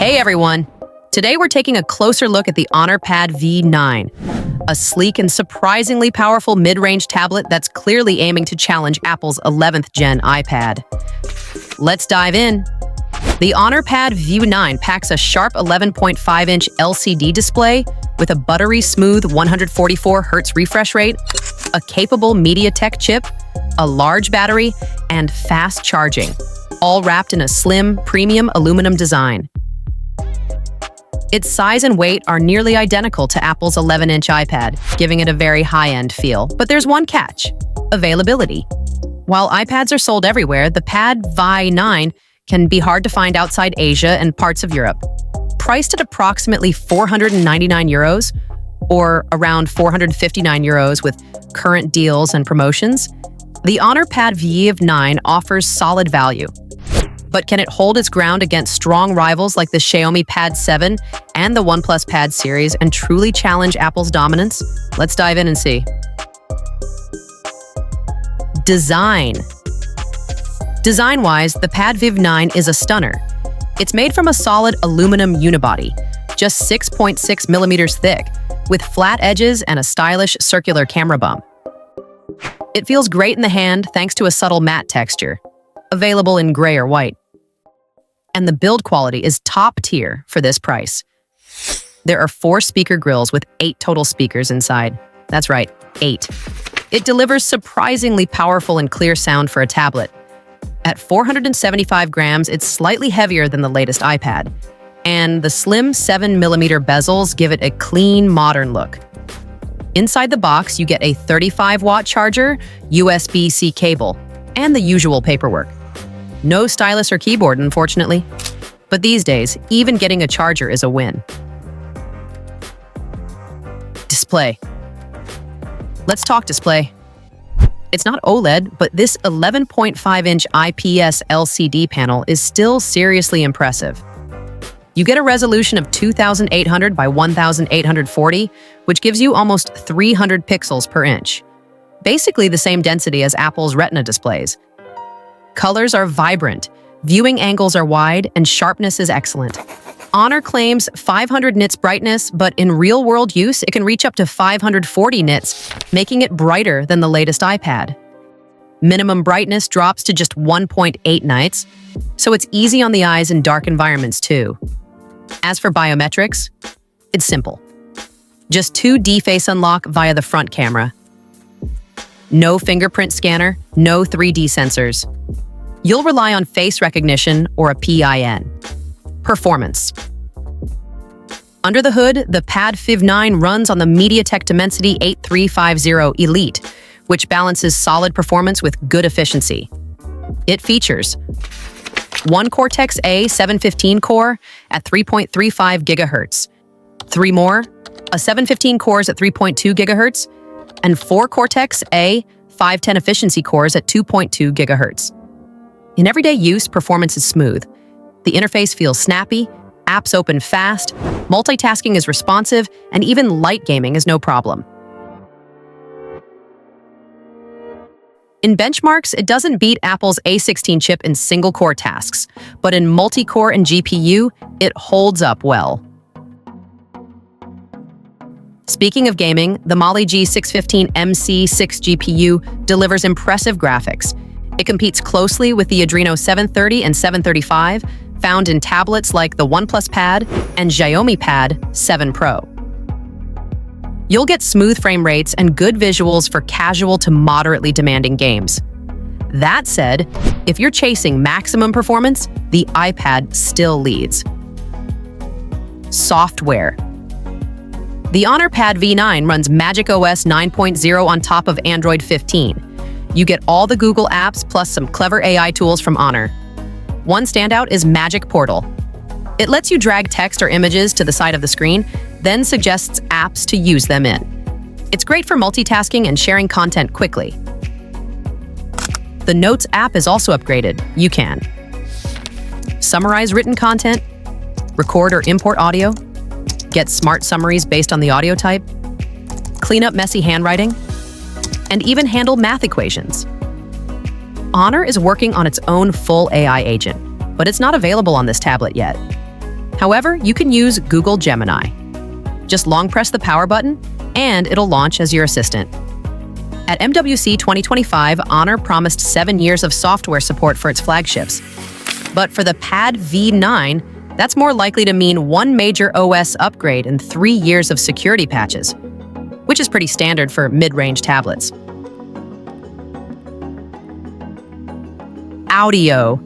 Hey everyone! Today we're taking a closer look at the Honor Pad V9, a sleek and surprisingly powerful mid-range tablet that's clearly aiming to challenge Apple's 11th gen iPad. Let's dive in. The Honor Pad V9 packs a sharp 11.5-inch LCD display with a buttery smooth 144Hz refresh rate, a capable MediaTek chip, a large battery, and fast charging, all wrapped in a slim, premium aluminum design. Its size and weight are nearly identical to Apple's 11-inch iPad, giving it a very high-end feel. But there's one catch: availability. While iPads are sold everywhere, the Pad V9 can be hard to find outside Asia and parts of Europe. Priced at approximately €499, or around €459 with current deals and promotions, the Honor Pad V9 offers solid value. But can it hold its ground against strong rivals like the Xiaomi Pad 7 and the OnePlus Pad series and truly challenge Apple's dominance? Let's dive in and see. Design. Design-wise, the Pad V9 is a stunner. It's made from a solid aluminum unibody, just 6.6 millimeters thick, with flat edges and a stylish circular camera bump. It feels great in the hand thanks to a subtle matte texture, available in gray or white. And the build quality is top tier for this price. There are 4 speaker grills with 8 total speakers inside. That's right, 8. It delivers surprisingly powerful and clear sound for a tablet. At 475 grams, it's slightly heavier than the latest iPad, and the slim 7mm bezels give it a clean, modern look. Inside the box, you get a 35-watt charger, USB-C cable, and the usual paperwork. No stylus or keyboard, unfortunately. But these days, even getting a charger is a win. Display. Let's talk display. It's not OLED, but this 11.5-inch IPS LCD panel is still seriously impressive. You get a resolution of 2800 by 1840, which gives you almost 300 pixels per inch. Basically the same density as Apple's Retina displays. Colors are vibrant, viewing angles are wide, and sharpness is excellent. Honor claims 500 nits brightness, but in real-world use, it can reach up to 540 nits, making it brighter than the latest iPad. Minimum brightness drops to just 1.8 nits, so it's easy on the eyes in dark environments too. As for biometrics, it's simple. Just 2D face unlock via the front camera. No fingerprint scanner, no 3D sensors. You'll rely on face recognition or a PIN. Performance. Under the hood, the Pad V9 runs on the MediaTek Dimensity 8350 Elite, which balances solid performance with good efficiency. It features one Cortex-A 715 core at 3.35 GHz, 3 more, a 715 cores at 3.2 GHz, and 4 Cortex-A 510 efficiency cores at 2.2 GHz. In everyday use, performance is smooth. The interface feels snappy, apps open fast, multitasking is responsive, and even light gaming is no problem. In benchmarks, it doesn't beat Apple's A16 chip in single-core tasks, but in multi-core and GPU, it holds up well. Speaking of gaming, the Mali G615 MC6 GPU delivers impressive graphics. It competes closely with the Adreno 730 and 735, found in tablets like the OnePlus Pad and Xiaomi Pad 7 Pro. You'll get smooth frame rates and good visuals for casual to moderately demanding games. That said, if you're chasing maximum performance, the iPad still leads. Software. The Honor Pad V9 runs macOS 9.0 on top of Android 15. You get all the Google apps plus some clever AI tools from Honor. One standout is Magic Portal. It lets you drag text or images to the side of the screen, then suggests apps to use them in. It's great for multitasking and sharing content quickly. The Notes app is also upgraded. You can summarize written content, record or import audio, get smart summaries based on the audio type, clean up messy handwriting, and even handle math equations. Honor is working on its own full AI agent, but it's not available on this tablet yet. However, you can use Google Gemini. Just long press the power button, and it'll launch as your assistant. At MWC 2025, Honor promised 7 years of software support for its flagships. But for the Pad V9, that's more likely to mean one major OS upgrade and 3 years of security patches, which is pretty standard for mid-range tablets. Audio.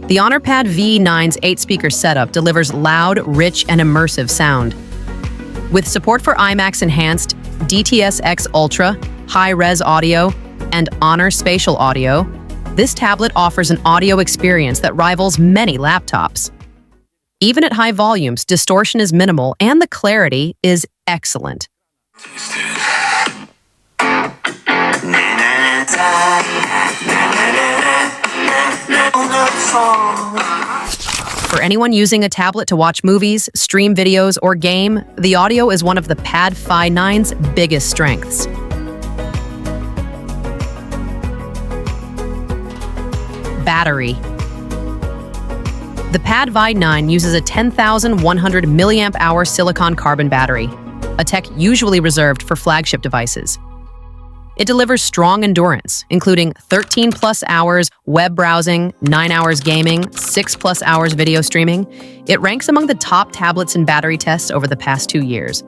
The Honor Pad V9's 8-speaker setup delivers loud, rich, and immersive sound. With support for IMAX Enhanced, DTS-X Ultra, high-res audio, and Honor Spatial Audio, this tablet offers an audio experience that rivals many laptops. Even at high volumes, distortion is minimal and the clarity is excellent. For anyone using a tablet to watch movies, stream videos, or game, the audio is one of the Pad V9's biggest strengths. Battery. The Pad V9 uses a 10,100 mAh silicon carbon battery, a tech usually reserved for flagship devices. It delivers strong endurance, including 13+ hours web browsing, 9 hours gaming, 6+ hours video streaming. It ranks among the top tablets in battery tests over the past 2 years.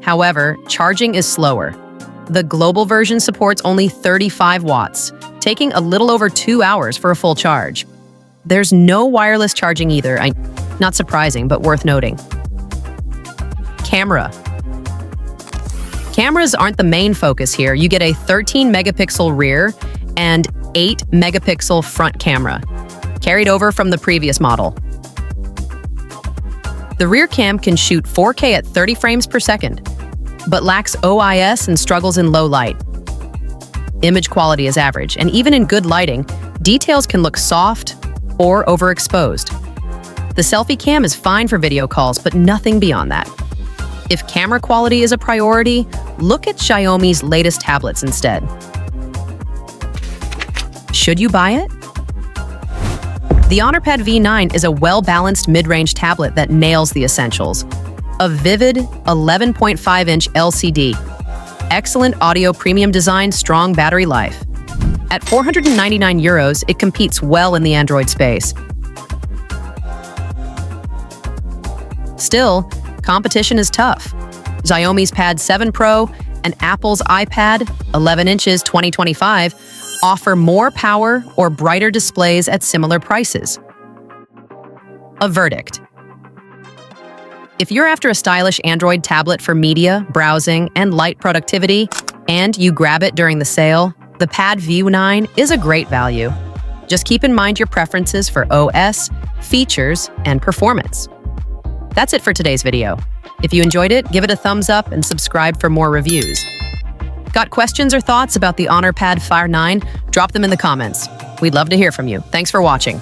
However, charging is slower. The global version supports only 35 watts, taking a little over 2 hours for a full charge. There's no wireless charging either. Not surprising, but worth noting. Camera. Cameras aren't the main focus here. You get a 13-megapixel rear and 8-megapixel front camera, carried over from the previous model. The rear cam can shoot 4K at 30 frames per second, but lacks OIS and struggles in low light. Image quality is average, and even in good lighting, details can look soft or overexposed. The selfie cam is fine for video calls, but nothing beyond that. If camera quality is a priority, look at Xiaomi's latest tablets instead. Should you buy it? The Honor Pad V9 is a well-balanced mid-range tablet that nails the essentials. A vivid 11.5-inch LCD, excellent audio premium design, strong battery life. At 499 euros, it competes well in the Android space. Still, competition is tough. Xiaomi's Pad 7 Pro and Apple's iPad 11 inches 2025 offer more power or brighter displays at similar prices. A verdict. If you're after a stylish Android tablet for media, browsing, and light productivity, and you grab it during the sale, the Pad V9 is a great value. Just keep in mind your preferences for OS, features, and performance. That's it for today's video. If you enjoyed it, give it a thumbs up and subscribe for more reviews. Got questions or thoughts about the Honor Pad V9? Drop them in the comments. We'd love to hear from you. Thanks for watching.